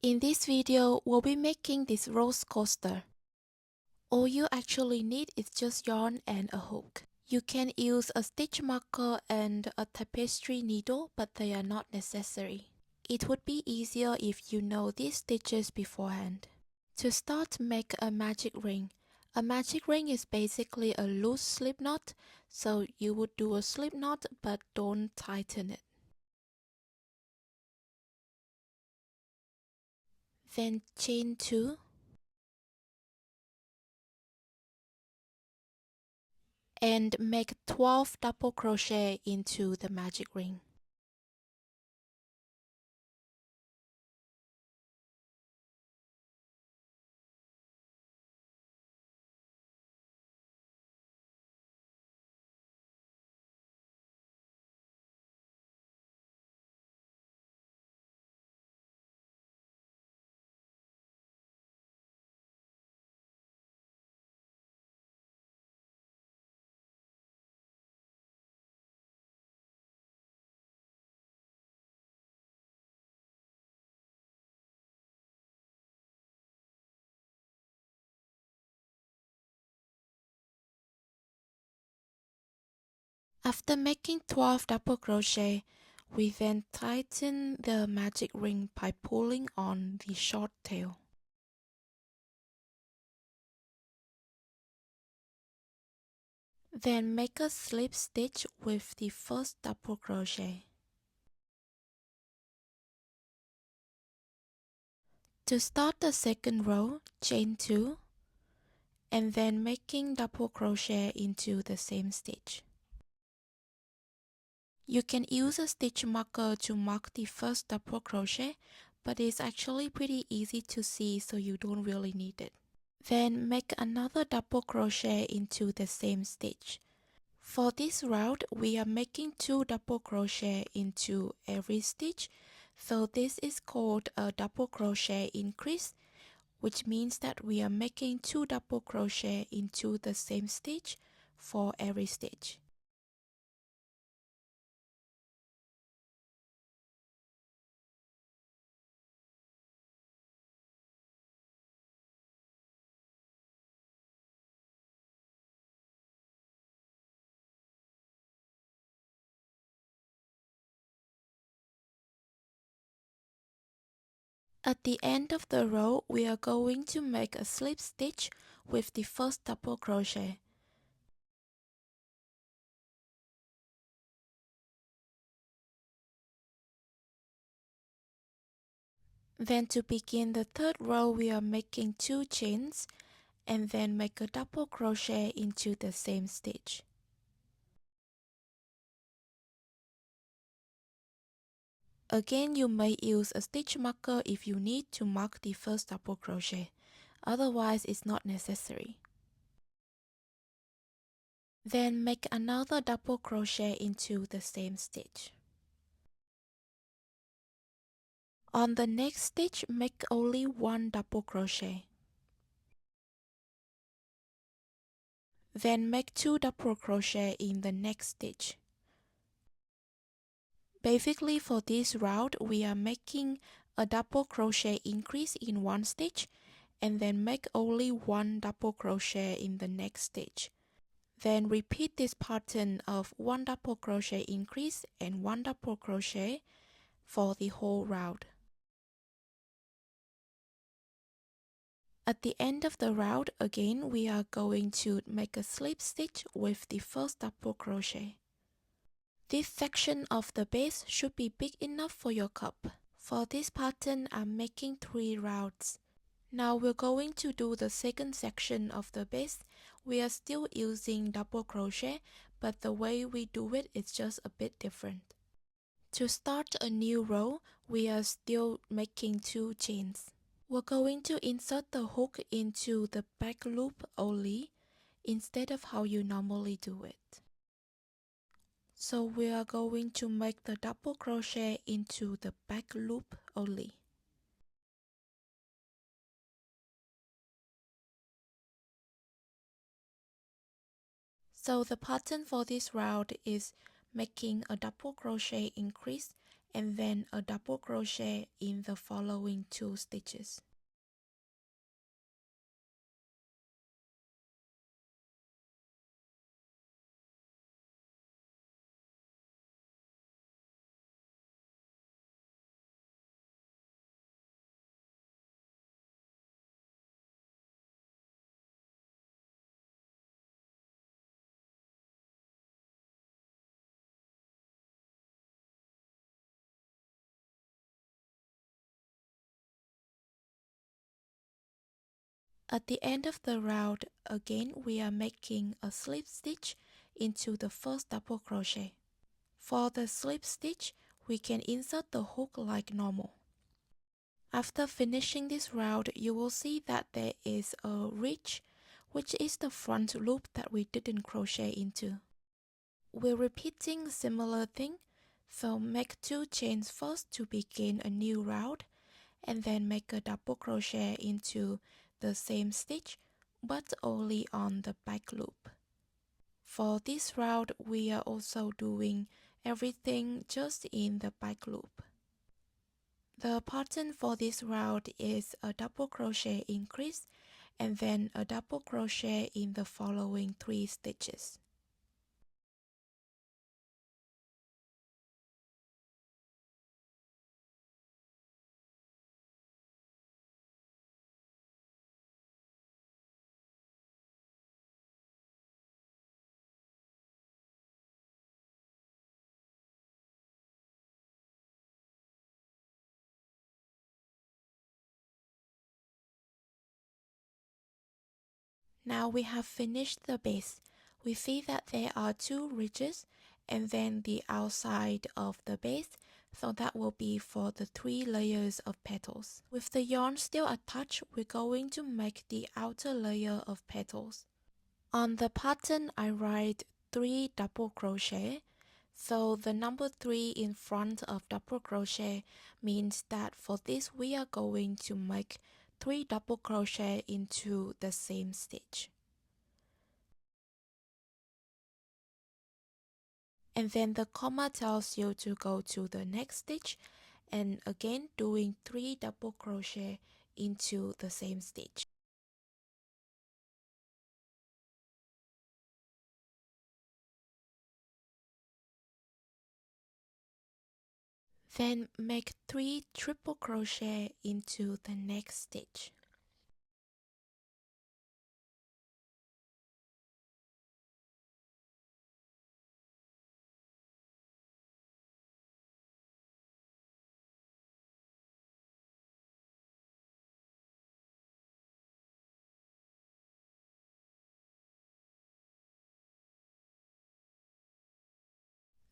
In this video, we'll be making this rose coaster. All you actually need is just yarn and a hook. You can use a stitch marker and a tapestry needle, but they are not necessary. It would be easier if you know these stitches beforehand. To start, make a magic ring. A magic ring is basically a loose slip knot, so you would do a slip knot but don't tighten it. Then chain 2. And make 12 double crochet into the magic ring. After making 12 double crochet, we then tighten the magic ring by pulling on the short tail. Then make a slip stitch with the first double crochet. To start the second row, chain 2, and then making double crochet into the same stitch. You can use a stitch marker to mark the first double crochet, but it's actually pretty easy to see, so you don't really need it. Then make another double crochet into the same stitch. For this route, we are making 2 double crochet into every stitch, so this is called a double crochet increase, which means that we are making 2 double crochet into the same stitch for every stitch. At the end of the row, we are going to make a slip stitch with the first double crochet. Then to begin the third row, we are making 2 chains and then make a double crochet into the same stitch. Again, you may use a stitch marker if you need to mark the first double crochet, otherwise it's not necessary. Then make another double crochet into the same stitch. On the next stitch, make only 1 double crochet. Then make 2 double crochet in the next stitch. Basically, for this route, we are making a double crochet increase in one stitch and then make only 1 double crochet in the next stitch. Then repeat this pattern of 1 double crochet increase and 1 double crochet for the whole route. At the end of the route, again, we are going to make a slip stitch with the first double crochet. This section of the base should be big enough for your cup. For this pattern, I'm making 3 rounds. Now we're going to do the second section of the base. We are still using double crochet, but the way we do it is just a bit different. To start a new row, we are still making 2 chains. We're going to insert the hook into the back loop only, instead of how you normally do it. So we are going to make the double crochet into the back loop only. So the pattern for this round is making a double crochet increase and then a double crochet in the following 2 stitches. At the end of the round, again we are making a slip stitch into the first double crochet. For the slip stitch, we can insert the hook like normal. After finishing this round, you will see that there is a ridge, which is the front loop that we didn't crochet into. We're repeating similar thing, so make 2 chains first to begin a new round, and then make a double crochet into the same stitch, but only on the back loop. For this round, we are also doing everything just in the back loop. The pattern for this round is a double crochet increase and then a double crochet in the following 3 stitches. Now we have finished the base. We see that there are 2 ridges and then the outside of the base, so that will be for the 3 layers of petals. With the yarn still attached, we're going to make the outer layer of petals. On the pattern, I write 3 double crochet, so the number 3 in front of double crochet means that for this we are going to make 3 double crochet into the same stitch. And then the comma tells you to go to the next stitch and again doing 3 double crochet into the same stitch. Then make 3 triple crochet into the next stitch.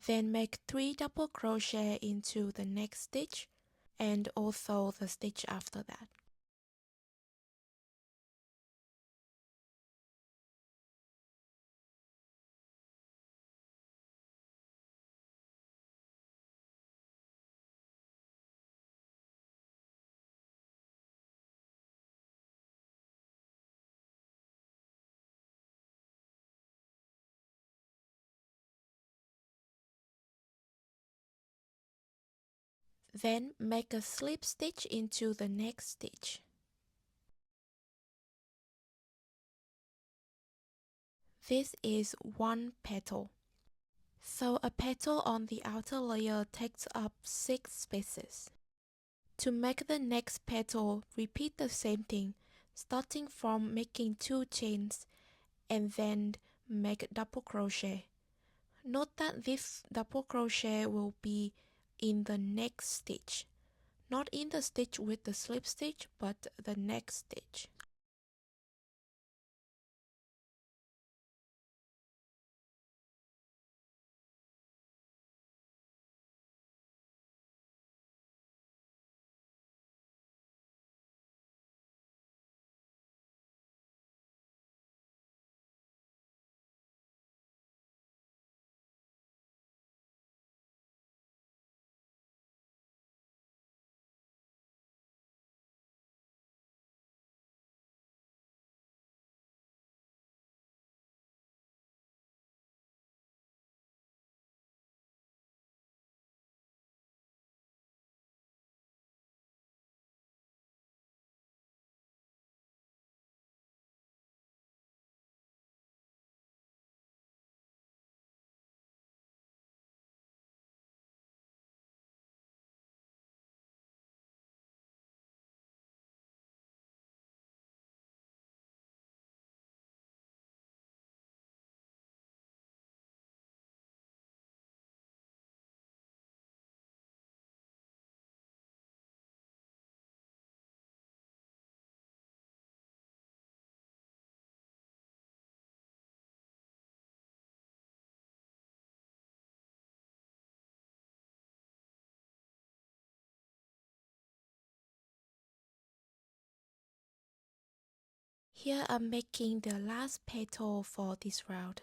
Then make 3 double crochet into the next stitch and also the stitch after that. Then make a slip stitch into the next stitch. This is 1 petal. So a petal on the outer layer takes up 6 spaces. To make the next petal, repeat the same thing, starting from making 2 chains and then make double crochet. Note that this double crochet will be in the next stitch, not in the stitch with the slip stitch, but the next stitch. Here I'm making the last petal for this round.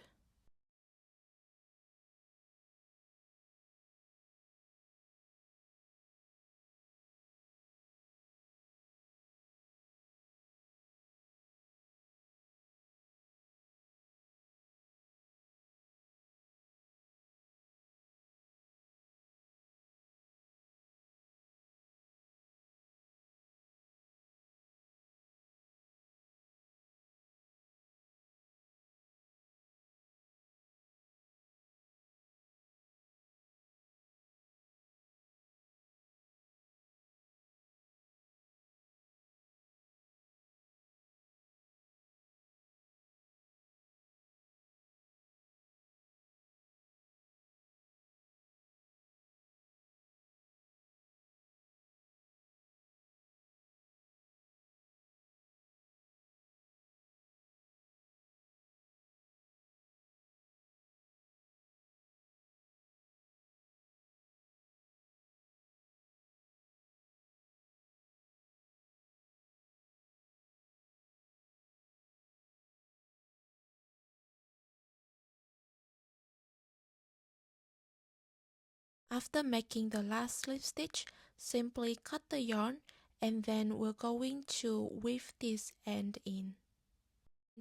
After making the last slip stitch, simply cut the yarn and then we're going to weave this end in.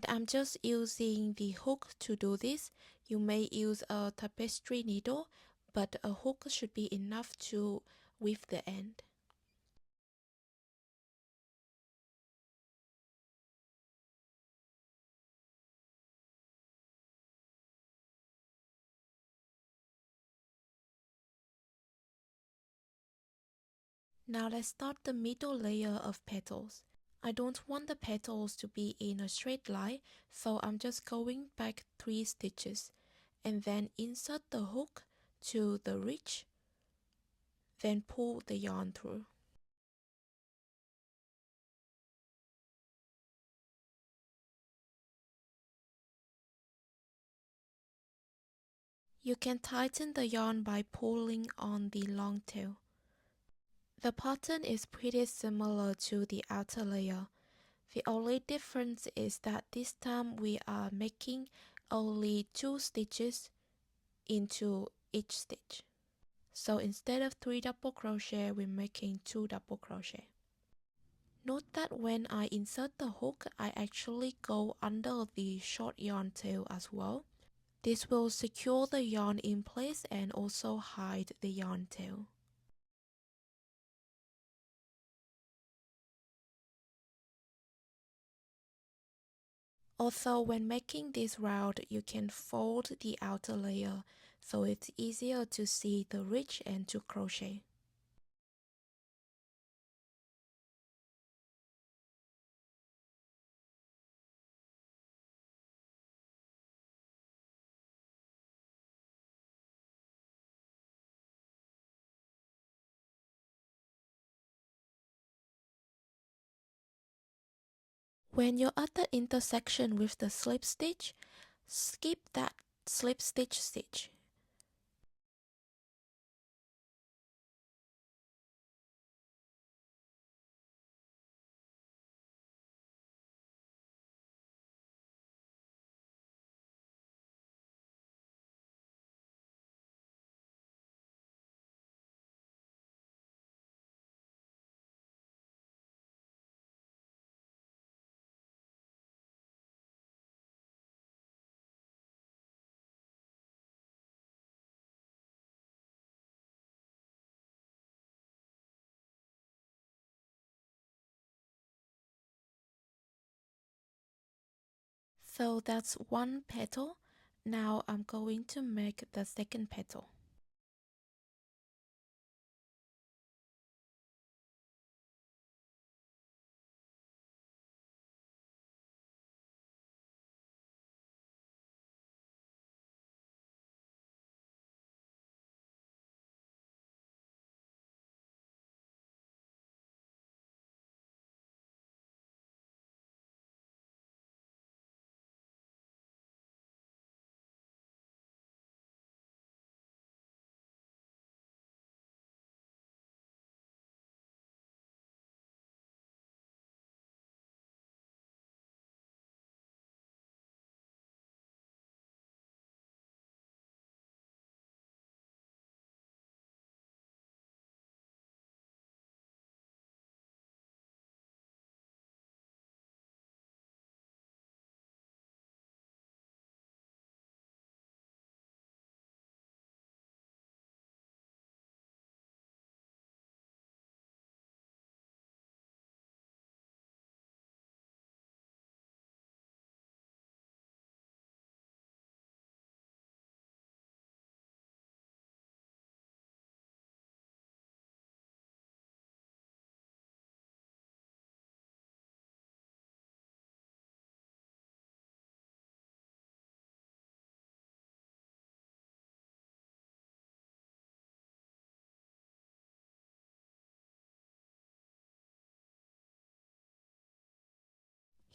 I'm just using the hook to do this. You may use a tapestry needle, but a hook should be enough to weave the end. Now let's start the middle layer of petals. I don't want the petals to be in a straight line, so I'm just going back 3 stitches and then insert the hook to the ridge, then pull the yarn through. You can tighten the yarn by pulling on the long tail. The pattern is pretty similar to the outer layer. The only difference is that this time we are making only 2 stitches into each stitch. So instead of 3 double crochet, we're making 2 double crochet. Note that when I insert the hook, I actually go under the short yarn tail as well. This will secure the yarn in place and also hide the yarn tail. Also, when making this round, you can fold the outer layer so it's easier to see the ridge and to crochet. When you're at the intersection with the slip stitch, skip that slip stitch. So that's one petal. Now I'm going to make the second petal.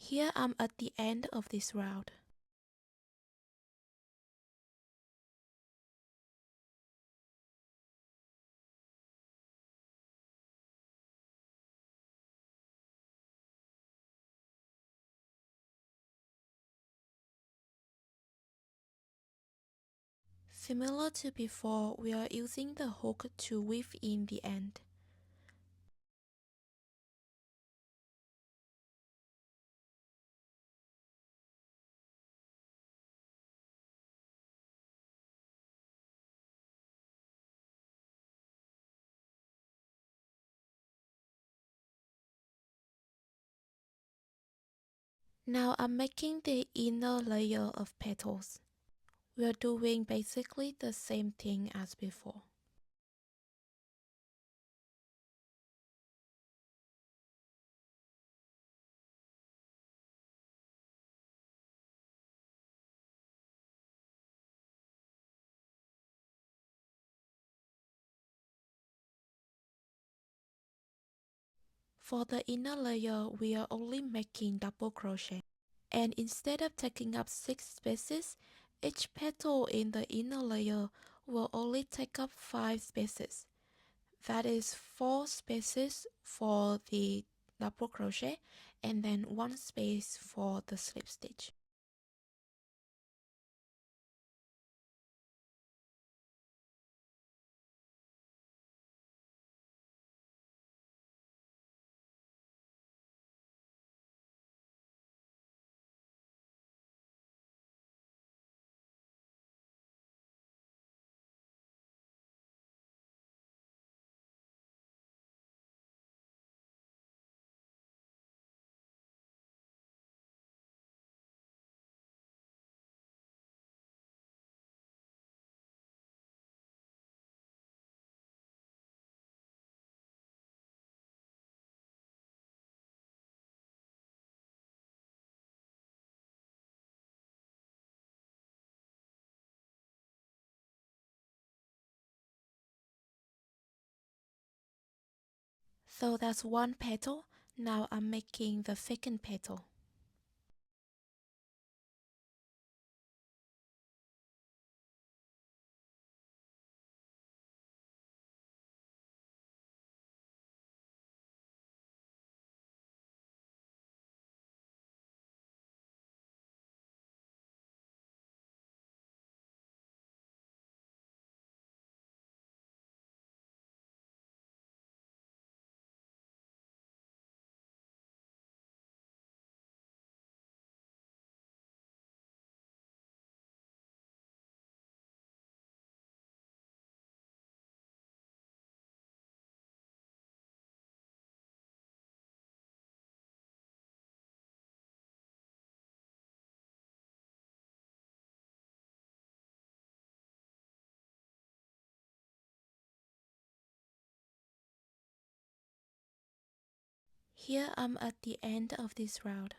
Here I'm at the end of this round. Similar to before, we are using the hook to weave in the end. Now I'm making the inner layer of petals. We're doing basically the same thing as before. For the inner layer, we are only making double crochet. And instead of taking up 6 spaces, each petal in the inner layer will only take up 5 spaces. That is 4 spaces for the double crochet and then 1 space for the slip stitch. So that's one petal. Now I'm making the second petal. Here I'm at the end of this round.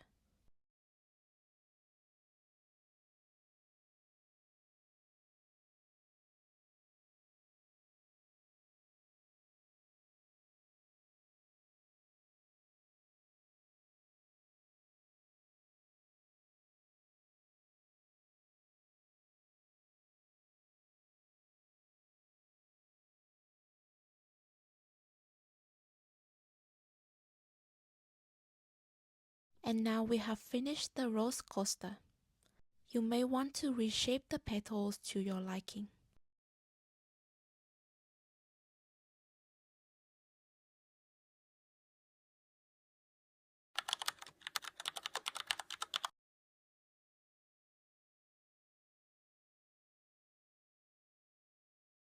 And now we have finished the rose coaster. You may want to reshape the petals to your liking.